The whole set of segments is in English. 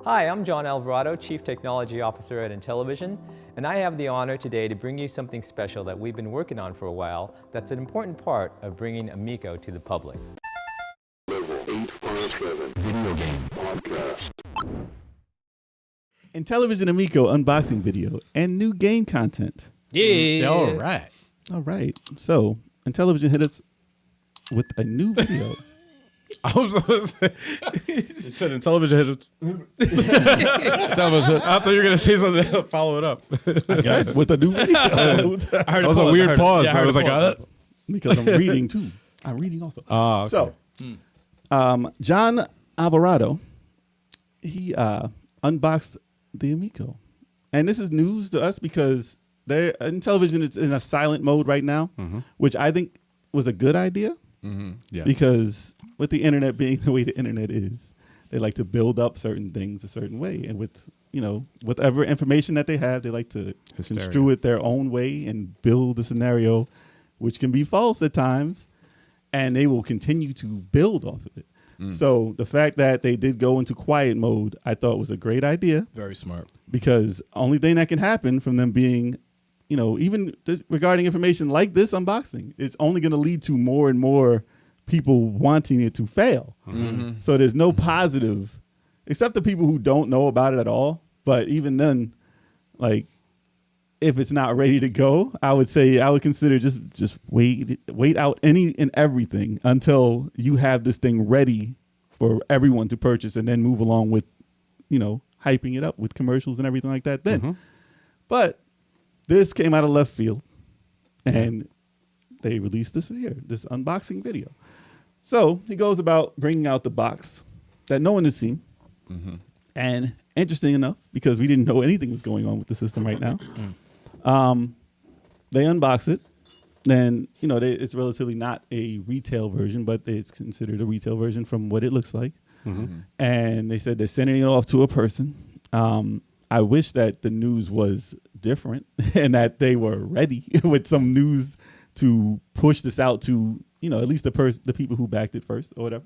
Hi, I'm John Alvarado, Chief Technology Officer at Intellivision, and I have the honor today to bring you something special that we've been working on for a while that's an important part of bringing Amico to the public. Level 857 Video Game Podcast. Intellivision Amico unboxing video and new game content. Yeah. All right. All right. So, Intellivision hit us with a new video. I was going to say, you said in television hit I thought you were going to say something else, follow it up. Yes, with a new video. That was a weird pause. Yeah, I was like, Because I'm reading too. I'm reading also. okay. So, John Alvarado, he unboxed the Amico. And this is news to us because Intellivision is in a silent mode right now, which I think was a good idea. Yes. Because with the internet being the way the internet is, they like to build up certain things a certain way. And with, whatever information that they have, they like to construe it their own way and build a scenario which can be false at times. And they will continue to build off of it. So the fact that they did go into quiet mode, I thought was a great idea. Very smart. Because only thing that can happen from them being, even regarding information like this unboxing, it's only going to lead to more and more people wanting it to fail. So there's no positive, except the people who don't know about it at all. But even then, like, if it's not ready to go, I would say I would consider just wait out any and everything until you have this thing ready for everyone to purchase, and then move along with, hyping it up with commercials and everything like that then. But this came out of left field, and they released this unboxing video. So he goes about bringing out the box that no one has seen. And interesting enough, because we didn't know anything was going on with the system right now, they unbox it. And, it's relatively not a retail version, but it's considered a retail version from what it looks like. And they said they're sending it off to a person. I wish that the news was different and that they were ready with some news to push this out to, at least the people who backed it first or whatever.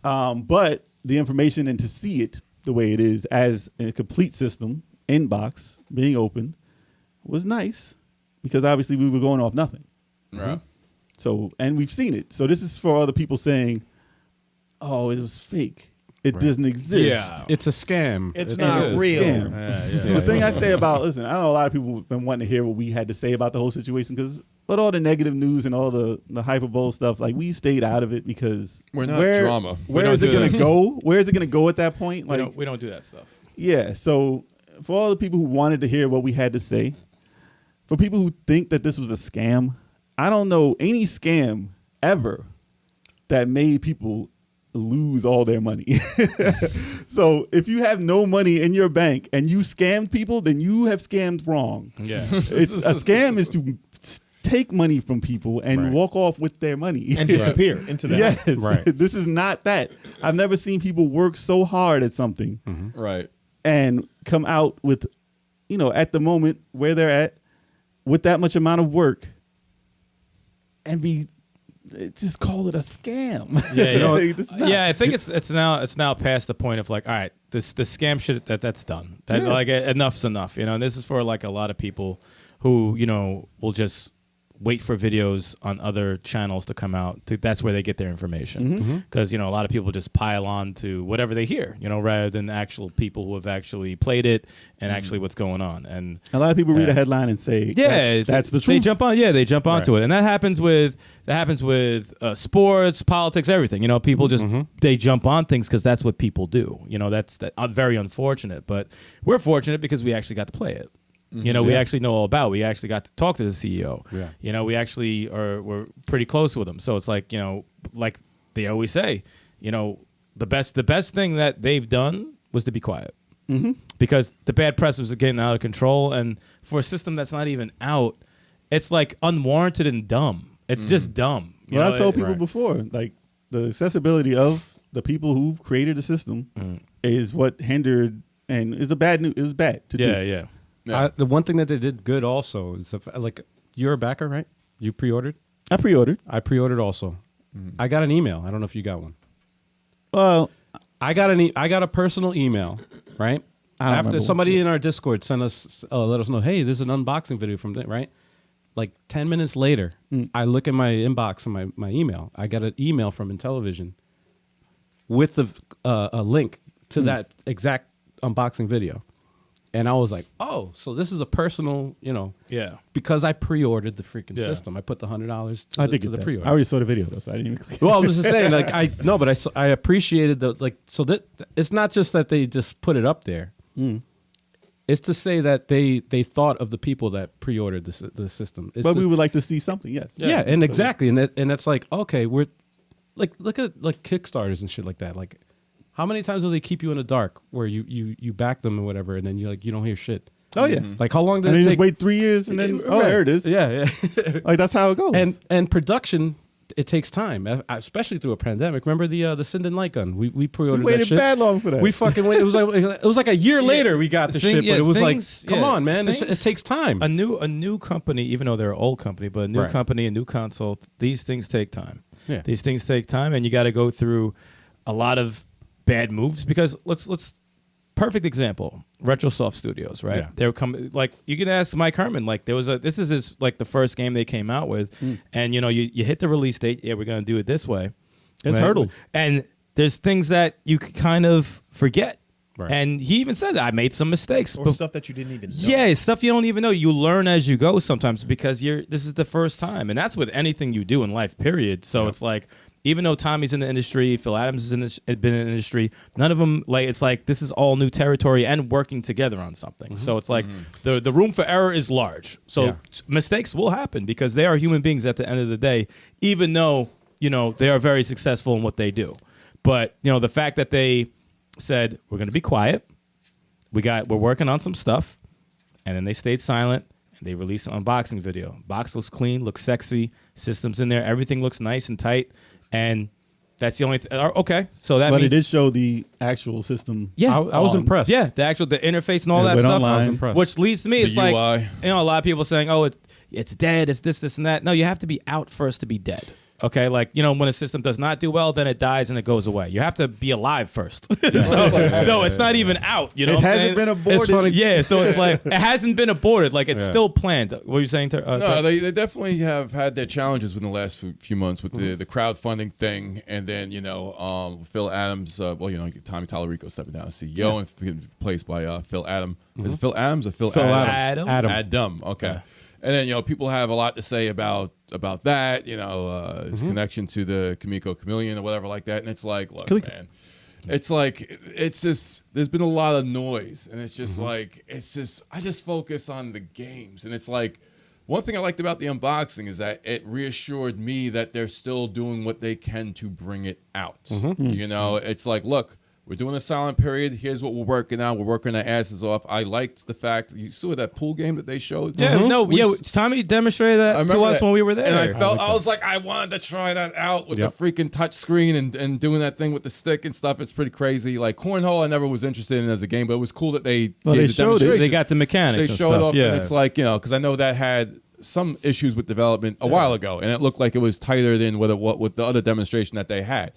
But the information and to see it the way it is as a complete system, inbox, being opened, was nice because obviously we were going off nothing. Right. So, and we've seen it. So this is for all the people saying, oh, it was fake. It doesn't exist. Yeah. It's a scam. It's not real. The thing I say about, listen, I know a lot of people have been wanting to hear what we had to say about the whole situation because with all the negative news and all the hyperbole stuff, like we stayed out of it because We're not drama. Where is it going to go? Where is it going to go at that point? Like, We don't do that stuff. yeah. So for all the people who wanted to hear what we had to say, for people who think that this was a scam, I don't know any scam ever that made people lose all their money. So if you have no money in your bank and you scammed people, then you have scammed wrong. Yeah. It's a scam is to take money from people and walk off with their money And disappear into that. Yes. Right. This is not that. I've never seen people work so hard at something Right. and come out with, at the moment where they're at with that much amount of work and just call it a scam. Yeah, I think it's now past the point of like, all right, the scam shit that's done. That like enough's enough, and this is for like a lot of people who will just wait for videos on other channels to come out. That's where they get their information because a lot of people just pile on to whatever they hear, rather than actual people who have actually played it and actually what's going on. And a lot of people read a headline and say, that's the truth. They jump on, they jump onto it, and that happens with sports, politics, everything. People just they jump on things because that's what people do. That's very unfortunate, but we're fortunate because we actually got to play it. We actually know all about it. We actually got to talk to the CEO. Yeah. We actually we're pretty close with him. So it's like, like they always say, the best thing that they've done was to be quiet. Because the bad press was getting out of control. And for a system that's not even out, it's like unwarranted and dumb. It's just dumb. I told people before, like the accessibility of the people who've created the system is what hindered and is bad to do. Yeah. The one thing that they did good also is like you're a backer, right? You pre-ordered? I pre-ordered. I pre-ordered also. I got an email. I don't know if you got one. Well, I got a personal email, right? I don't After remember. somebody in our Discord sent us, let us know, hey, this is an unboxing video from that, right? Like 10 minutes later, I look at my inbox and my email. I got an email from Intellivision with a link to that exact unboxing video. And I was like, oh, so this is a personal, Yeah. because I pre-ordered the freaking Yeah. system. I put the $100 I to did the get that. pre-order. I already saw the video though, so I didn't even click. Well, I'm just saying, like, I appreciated so that it's not just that they just put it up there. It's to say that they thought of the people that pre-ordered the system. It's But we just- would like to see something. Yes. yeah, and exactly, and that's like, okay, we're like, look at like Kickstarters and shit like that. Like, how many times will they keep you in the dark where you back them or whatever, and then you don't hear shit? Oh yeah. Like, how long did And it then take? just wait 3 years and then Right. there it is. Yeah. Like that's how it goes. And production, it takes time, especially through a pandemic. Remember the Sinden light gun? We pre-ordered we that waited shit. bad long for that. We fucking wait. It was like a year later we got the shit, but it was things- like, come on, man, it things- takes time. A new company, even though they're an old company, but a new Right. company, a new console, these things take time. Yeah. These things take time, and you got to go through a lot of bad moves because let's perfect example, Retrosoft Studios, right? Yeah. They're coming, like, you can ask Mike Herman, like, this is his, like, the first game they came out with, and you hit the release date, yeah, we're gonna do it this way. It's right? hurdles. And there's things that you could kind of forget. Right. And he even said that I made some mistakes. Or but- stuff that you didn't even know. yeah, stuff you don't even know. You learn as you go sometimes because this is the first time. And that's with anything you do in life, period. So it's like, even though Tommy's in the industry, Phil Adams has been in the industry, none of them, like, it's like this is all new territory and working together on something. So it's like the room for error is large. So mistakes will happen because they are human beings at the end of the day, even though, they are very successful in what they do. But, the fact that they said, we're going to be quiet, we're working on some stuff, and then they stayed silent, and they released an unboxing video. Box looks clean, looks sexy, systems in there, everything looks nice and tight, and that's the only okay, so that But means it did show the actual system. yeah, I was on- impressed. yeah, the interface and all Yeah, that went stuff. online. I was impressed. Which leads to me, it's The like, UI. a lot of people saying, oh, it's dead, it's this and that. No, you have to be out first to be dead. Okay, like, when a system does not do well, then it dies and it goes away. You have to be alive first. so it's not even out, It what I'm hasn't saying? been aborted. It's funny. Yeah, so it's like, it hasn't been aborted. Like, it's still planned. What were you saying? No, they definitely have had their challenges within the last few months with the crowdfunding thing, and then Phil Adams, Tommy Tallarico stepping down as CEO and getting replaced by Phil Adam. Is it Phil Adams or Phil Adam? Adam. Okay. And then people have a lot to say about that. His connection to the Amico chameleon or whatever like that, and it's like, look, man. It's like, it's just, there's been a lot of noise, and it's just like, I just focus on the games. And it's like, one thing I liked about the unboxing is that it reassured me that they're still doing what they can to bring it out. It's like, look, we're doing a silent period. Here's what we're working on. We're working our asses off. I liked the fact, you saw that pool game that they showed? Tommy demonstrated that to us when we were there. And I was like, I wanted to try that out with the freaking touch screen and doing that thing with the stick and stuff. It's pretty crazy. Like, Cornhole, I never was interested in as a game, but it was cool that they gave the showed it. demonstration. They got the mechanics They and showed stuff. off, Yeah. and it's like, because I know that had some issues with development a while ago, and it looked like it was tighter than with the other demonstration that they had.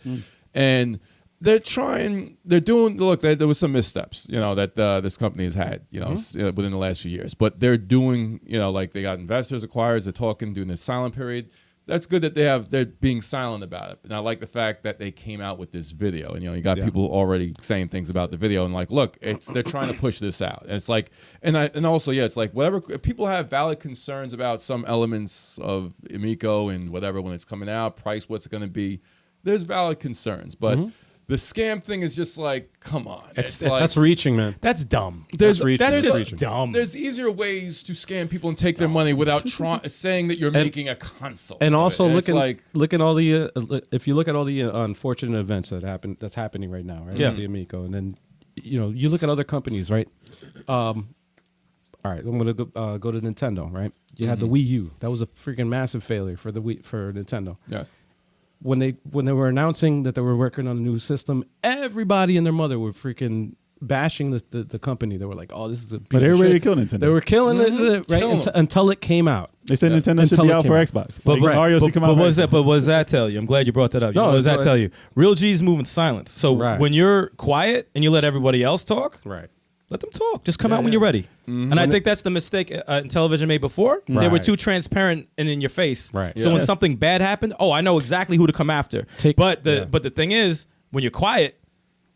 And they're doing, look, there was some missteps, that this company has had, within the last few years. But they're doing, like, they got investors, acquirers, they're talking, doing this silent period. That's good that they're being silent about it. And I like the fact that they came out with this video. And, you got people already saying things about the video. And, like, look, they're trying to push this out. And it's like, and also, it's like, whatever, if people have valid concerns about some elements of Amico and whatever when it's coming out, price, what's it going to be, there's valid concerns. But the scam thing is just like, come on. That's reaching, man. That's dumb. That's reaching. That's That's just reaching. dumb. There's easier ways to scam people and take their money without saying that you're making a console. And of it. also And it's look at all the if you look at all the unfortunate events that's happening right now, right? Yeah. With the Amico, and then you look at other companies, right? All right, I'm gonna go to Nintendo, right? You had the Wii U. That was a freaking massive failure for Nintendo. yes. When they were announcing that they were working on a new system, everybody and their mother were freaking bashing the company. They were like, "Oh, this is a." But they were ready to kill Nintendo. They were killing it right Killing until it came out. They said Nintendo should Until be it out came for out. Xbox. But, Like, Mario should come out. but for what does that? Xbox. But what does that tell you? I'm glad you brought that up. No, What does it's that like- tell you? Real G's move in silence. So Right. when you're quiet and you let everybody else talk, Right. let them talk. Just come out when you're ready. And I think that's the mistake Intellivision made before. They were Right. too transparent and in your face. Right. So when something bad happened, I know exactly who to come after. But the thing is, when you're quiet,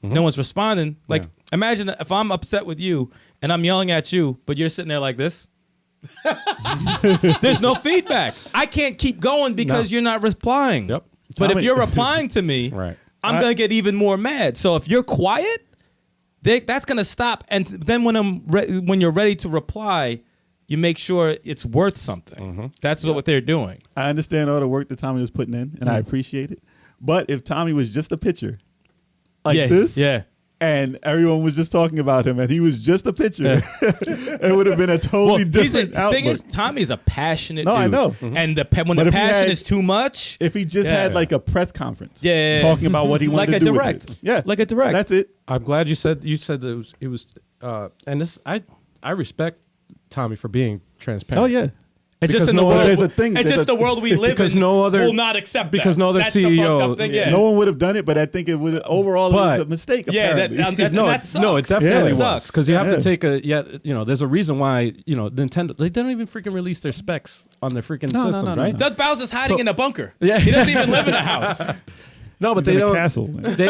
no one's responding. Like imagine if I'm upset with you and I'm yelling at you, but you're sitting there like this. There's no feedback. I can't keep going because you're not replying. Yep. But if you're replying to me, Right. I'm gonna get even more mad. So if you're quiet, that's gonna stop. And then when you're ready to reply, you make sure it's worth something. That's what they're doing. I understand all the work that Tommy was putting in, and I appreciate it. But if Tommy was just a pitcher, like this, and everyone was just talking about him, and he was just a pitcher, it would have been a totally different the outlook. thing is, Tommy's a passionate No, dude. I know. And when But the if he passion had- is too much, if he just had like a press conference, talking about what he wanted like to a do with direct. it. Yeah, Like a direct. That's it. I'm glad you said that it was and this I respect Tommy for being transparent. Oh yeah. It's Because just in the no world. other- there's a thing- It's there's just a- the world we live because in. no other- will not accept because that. no other That's the CEO fucked up thing, yeah. No one would have done it, but I think it would overall it was a mistake. Yeah, apparently. that sucks. No, it definitely Yeah. was because you have Yeah. to take there's a reason why Nintendo they don't even freaking release their specs on their freaking No, no, systems, no, no, right? no. Doug Bowser's hiding So- in a bunker. Yeah. He doesn't even live in a house. No, but He's they in a don't. castle. man. They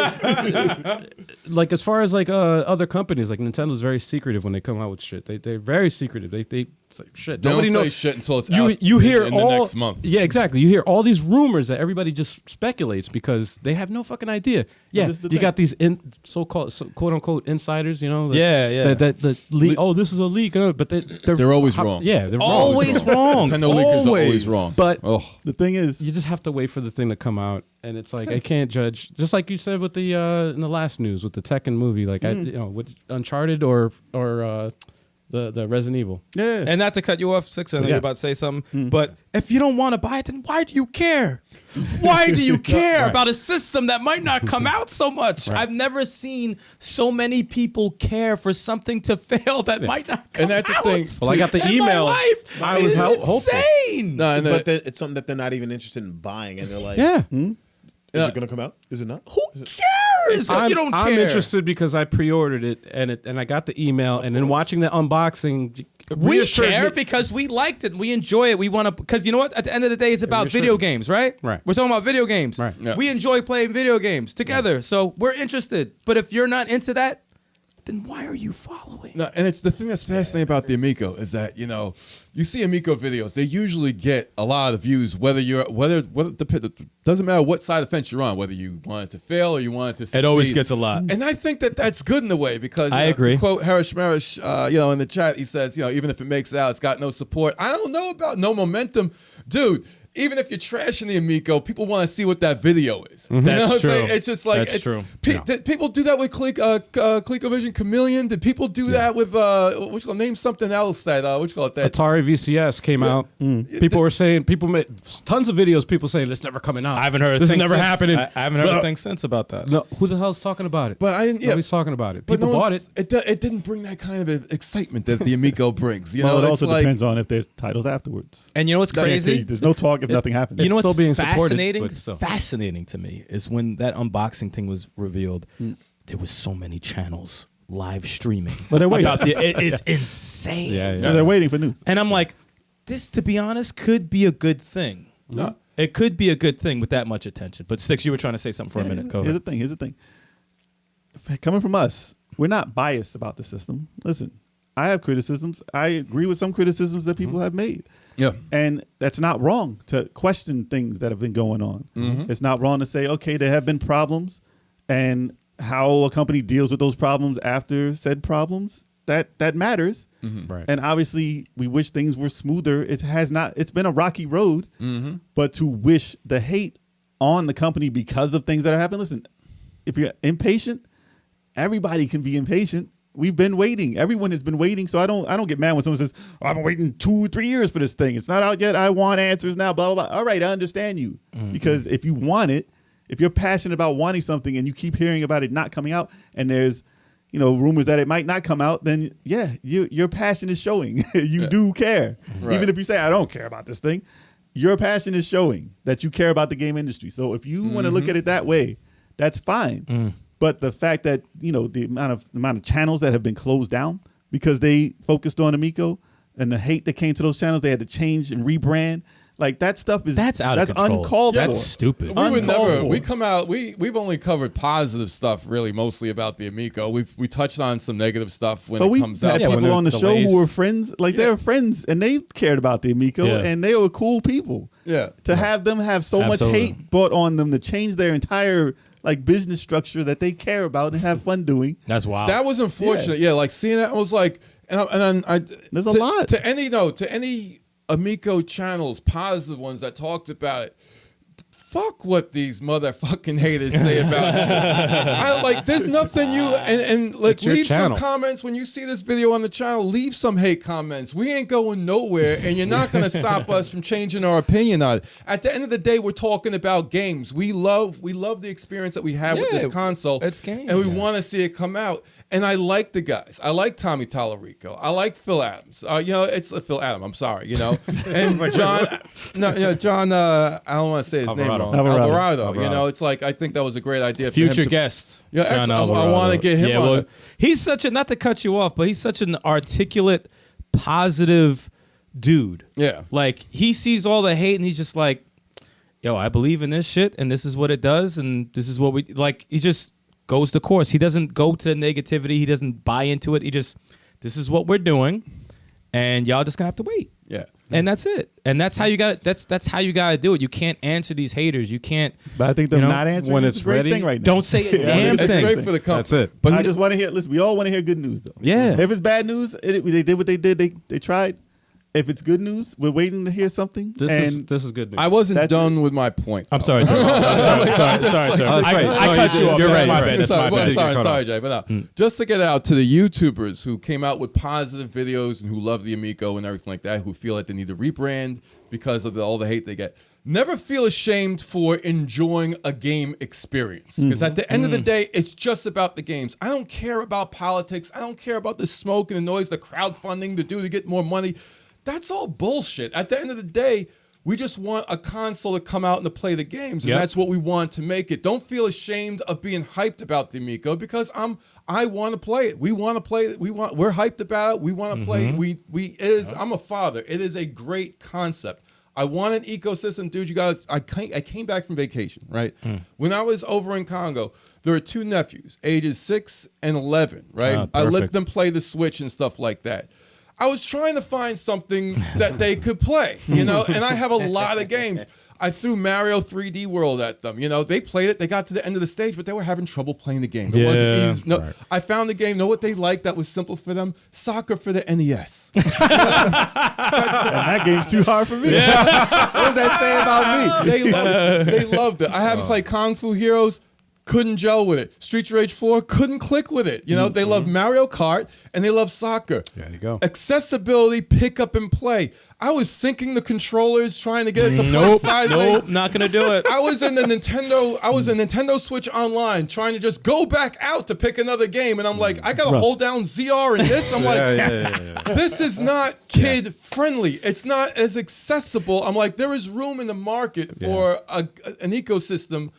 like as far as like other companies, like Nintendo's very secretive when they come out with shit. They're very secretive. They it's like shit. They Nobody don't say knows shit until it's you out you hear in all the next month. Yeah, exactly. You hear all these rumors that everybody just speculates because they have no fucking idea. Yeah, this is the you thing. got these so-called quote unquote insiders. You know, Yeah. That leak. Oh, this is a leak. But They're always wrong. Yeah, they're Always wrong. Nintendo leakers are always wrong. But The thing is, you just have to wait for the thing to come out, and it's like I can't judge. Just like you said with the in the last news with the Tekken movie, like with Uncharted or the Resident Evil. yeah. And not to cut you off, Six, I know you're about to say something, but if you don't want to buy it, then why do you care? Why do you care about a system that might not come out so much? I've never seen so many people care for something to fail that might not come And that's the out. thing. Well, I got the in email. My life. I was It's hopeful. insane. No, and But it's something that they're not even interested in buying, and they're like, Yeah. "Is it going to come out? Is it not?" Who cares? If you don't care. I'm interested because I pre-ordered it and I got the email and then watching the unboxing. We reassures care me- because we liked it. We enjoy it. We want to, because you know what? At the end of the day, it's about reassures video me. games, right? Right. We're talking about video games. Right. Yeah. We enjoy playing video games together. So we're interested. But if you're not into that, then why are you following? No, and it's the thing that's fascinating about the Amico is that you see Amico videos, they usually get a lot of views. Whether doesn't matter what side of the fence you're on, whether you want it to fail or you want it to succeed. It always gets a lot. And I think that that's good in a way because I agree. To quote Harish Marish, in the chat, he says, even if it makes it out, it's got no support. I don't know about no momentum, dude. Even if you're trashing the Amico, people want to see what that video is. You know That's what I'm saying? true. It's just like That's true. Did people do that with ColecoVision Chameleon? Did people do that with name something else that that Atari VCS came out. People were saying, people made tons of videos. People saying this never coming out. I haven't heard this is thing never since. happening. I haven't heard But- a thing since about that. No, who the hell's talking about it? But I didn't. Yeah, Nobody's talking about it. but People no bought one's- it. It didn't bring that kind of excitement that the Amico brings. You well, know, it it's also like, depends on if there's titles afterwards. And you know what's crazy? There's no talk if nothing happens. You know It's what's still being supported, fascinating? but still. Fascinating to me is when that unboxing thing was revealed, there was so many channels live streaming. But they're waiting. It is insane. So they're waiting for news. And I'm like, this, to be honest, could be a good thing. No. It could be a good thing with that much attention. But Sticks, you were trying to say something for a minute. Go Here's ahead. the thing. Coming from us, we're not biased about the system. Listen, I have criticisms. I agree with some criticisms that people have made. Yeah. And that's not wrong to question things that have been going on. It's not wrong to say, okay, there have been problems, and how a company deals with those problems after said problems, that matters. Right. And obviously, we wish things were smoother. It's been a rocky road, but to wish the hate on the company because of things that are happening. Listen, if you're impatient, everybody can be impatient. We've been waiting. Everyone has been waiting. So I don't get mad when someone says, oh, I've been waiting 2-3 years for this thing. It's not out yet. I want answers now, blah, blah, blah. All right, I understand you. Because if you want it, if you're passionate about wanting something and you keep hearing about it not coming out, and there's rumors that it might not come out, then yeah, your passion is showing. You do care. Right. Even if you say, I don't care about this thing, your passion is showing that you care about the game industry. So if you want to look at it that way, that's fine. But the fact that, the amount of channels that have been closed down because they focused on Amico and the hate that came to those channels, they had to change and rebrand. Like that stuff that's out of control. Uncalled for. That's stupid. We would never. for. We come out. We've only covered positive stuff, really, mostly about the Amico. We touched on some negative stuff when But it comes we out. had when people on the there's show delays. who were friends, they were friends, and they cared about the Amico, and they were cool people. Yeah. To have them have so Absolutely. much hate brought on them to change their entire business structure that they care about and have fun doing. That's wild. That was unfortunate. Yeah, like seeing that, I was like, and then I. There's a lot. to any Amico channels, positive ones that talked about it. Fuck what these motherfucking haters say about shit. There's nothing and It's your leave some channel. comments when you see this video on the channel. Leave some hate comments. We ain't going nowhere, and you're not gonna stop us from changing our opinion on it. At the end of the day, we're talking about games. We love the experience that we have with this console. it's games. And we want to see it come out. And I like the guys. I like Tommy Tallarico. I like Phil Adams. It's Phil Adam. I'm sorry. And John. John. I don't want to say his name wrong. Alvarado. It's like I think that was a great idea. Future for him to, guest. Yeah, John excellent. I Alvarado. want to get him on. He's such a, not to cut you off, but he's such an articulate, positive dude. Yeah. Like he sees all the hate and he's just like, yo, I believe in this shit and this is what it does and this is what we like. He just goes the course. He doesn't go to the negativity. He doesn't buy into it. This is what we're doing, and y'all just gonna have to wait. Yeah. And that's it. And that's how you got it. That's how you gotta do it. You can't answer these haters. You can't. But I think them You know, not answering when is it's a great ready, thing right now. Don't say a damn It's thing. great for the company. That's it. But I just want to hear. Listen, we all want to hear good news, though. Yeah. If it's bad news, they did what they did. They tried. If it's good news, we're waiting to hear something. This is good news. I wasn't That's done with my point. I'm sorry, Jay. sorry. Oh, that's right. I cut you off. You're That's right. my You're bad. right. That's my bad. Sorry, Jay. But no, just to get out to the YouTubers who came out with positive videos and who love the Amico and everything like that, who feel like they need to rebrand because of all the hate they get. Never feel ashamed for enjoying a game experience. Because at the end of the day, it's just about the games. I don't care about politics. I don't care about the smoke and the noise, the crowdfunding to get more money. That's all bullshit. At the end of the day, we just want a console to come out and to play the games, and that's what we want to make it. Don't feel ashamed of being hyped about the Amico because I want to play it. We want to play it. We're hyped about it. We want to play it. I'm a father. It is a great concept. I want an ecosystem, dude. You guys, I came back from vacation, right? When I was over in Congo, there are two nephews, ages 6 and 11, right? I let perfect. them play the Switch and stuff like that. I was trying to find something that they could play, and I have a lot of games. I threw Mario 3D World at them. They played it. They got to the end of the stage, but they were having trouble playing the game. It wasn't easy. No, I found the game. Know what they liked that was simple for them? Soccer for the NES. And that game's too hard for me. What does that say about me? They loved it. I haven't played Kung Fu Heroes. Couldn't gel with it. Street Rage 4 couldn't click with it. They love Mario Kart and they love soccer. There you go. Accessibility, pick up and play. I was syncing the controllers, trying to get it to play sideways. Nope, not gonna do it. I was in Nintendo Switch Online trying to just go back out to pick another game, and I'm like, I gotta hold down ZR in this. I'm like, this is not kid friendly. It's not as accessible. I'm like, there is room in the market for an ecosystem.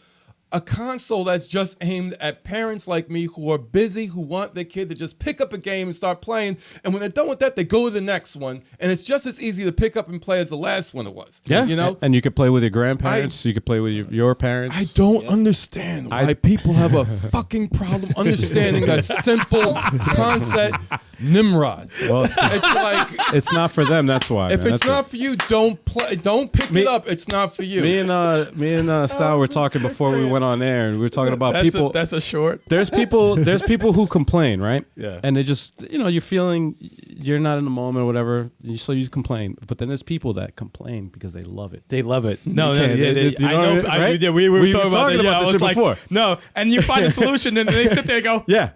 A console that's just aimed at parents like me who are busy, who want their kid to just pick up a game and start playing. And when they're done with that, they go to the next one. And it's just as easy to pick up and play as the last one it was. Yeah. And you could play with your grandparents. You could play with your parents. I don't understand why people have a fucking problem understanding that simple concept, Nimrods. Well, It's like, it's not for them. That's why. if man. it's That's not for you, don't pick it up. It's not for you. Me and Sal were talking before we went on air, and we were talking about people. That's a short. There's people who complain, right? Yeah. And they just, you're feeling you're not in the moment or whatever, so you complain. But then there's people that complain because they love it. They love it. No, You can't- I know. right? We were We talking about that. Yeah, I this was shit like, before. no. And you find a solution, and they sit there and go, Yeah.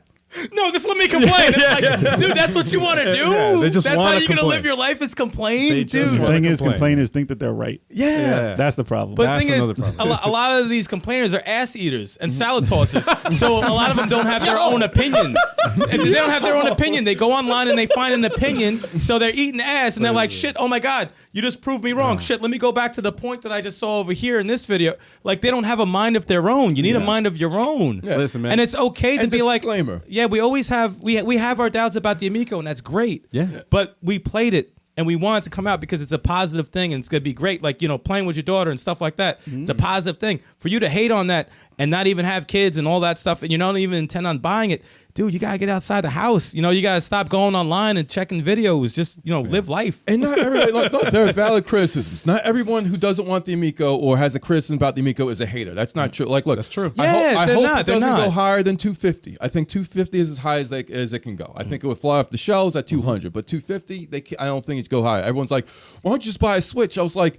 No, just let me complain. It's like, dude, that's what you want to do? Yeah, they just that's wanna how you're going to complain. live your life is complain? They just Dude. The wanna thing is, complain. complainers think that they're right. Yeah. That's the problem. But the That's thing is, another problem. a lot of these complainers are ass eaters and salad tossers. So a lot of them don't have their own opinion. If they don't have their own opinion, they go online and they find an opinion. So they're eating ass and they're like, shit, oh my God, you just proved me wrong. Shit, let me go back to the point that I just saw over here in this video. Like, they don't have a mind of their own. You need a mind of your own. Yeah. Listen, man. And it's okay to And be like, disclaimer. yeah, we always have, we have our doubts about the Amico, and that's great. Yeah. But we played it. And we want it to come out because it's a positive thing and it's going to be great. Like, you know, playing with your daughter and stuff like that. It's a positive thing. For you to hate on that and not even have kids and all that stuff and you don't even intend on buying it, dude, you got to get outside the house. You know, you got to stop going online and checking videos. Just, you know, live life. And not everybody, like, no, there are valid criticisms. Not everyone who doesn't want the Amico or has a criticism about the Amico is a hater. That's not true. Like, look, That's true. I Yeah, hope they're not, it they're doesn't go not. higher than 250. I think 250 is as high as it can go. I think it would fly off the shelves at 200, but 250, I don't think it go higher. Everyone's like, why don't you just buy a Switch? I was like,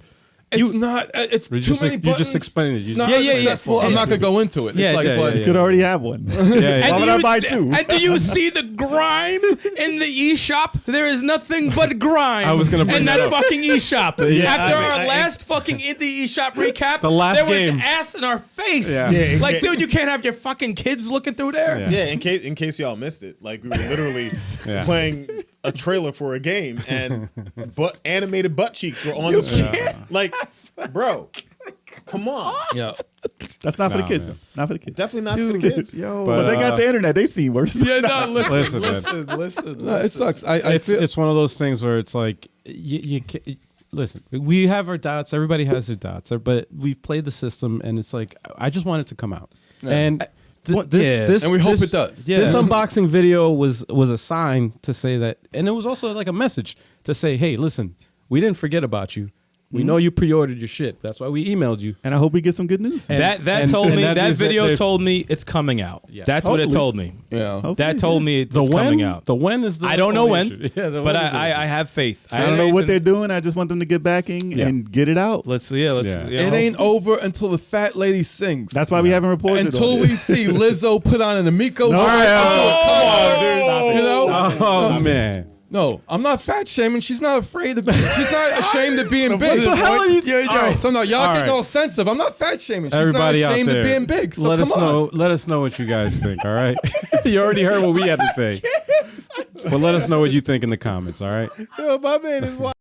it's not. It's You too just, many you buttons. just explained it. You Not just, successful. I'm not gonna go into it. Yeah, It's like, yeah, it's like, yeah, You could already have one. yeah, yeah. Why would I buy two? And do you see the grime in the eShop? There is nothing but grime. I was gonna bring in that that up. fucking eShop. Yeah, After I mean, our last fucking indie eShop recap, The last there was game. ass in our face. Yeah. Yeah, Like, yeah. dude, you can't have your fucking kids looking through there. Yeah. Yeah, in case y'all missed it, like we were literally Yeah. playing a trailer for a game, and animated butt cheeks were on the screen. Like, bro, come on, yeah. That's not for the Nah, kids. man. Though. Not for the kids. definitely not for the kids. But, But, they got the internet. They've seen worse. Yeah, no, Listen, man. listen. No, it sucks. I It's feel, it's one of those things where it's like you can't, listen. We have our doubts. Everybody has their doubts. But we've played the system, and it's like I just want it to come out. And this And we hope this- it does. This unboxing video was a sign to say that, and it was also like a message to say, hey, listen, we didn't forget about you. We know you pre-ordered your shit. That's why we emailed you. And I hope we get some good news. And- that and- told and me that that is that video there's- told me it's coming out. Yeah. That's what it Hopefully. told me. yeah. Hopefully, That told yeah. me it's The when coming out. The when is the I don't know only when, issue. Yeah, the but when is the issue. I have faith. I don't know what they're doing. I just want them to get backing Yeah. and get it out. Let's Yeah. It ain't over until the fat lady sings. That's why we haven't reported Until it on we it. see Lizzo put on an Amico No, shirt. come on, dude. You know? Oh man. No, I'm not fat shaming. She's not afraid of. She's not ashamed of being big. What the hell are you? All right, so no, y'all All getting right. all sensitive. I'm not fat shaming. She's Everybody not out ashamed there, of being big. So let come us on. know. Let us know what you guys think. All right. You already heard what we had to say. But let us know what you think in the comments. All right. Yo, my man is wild.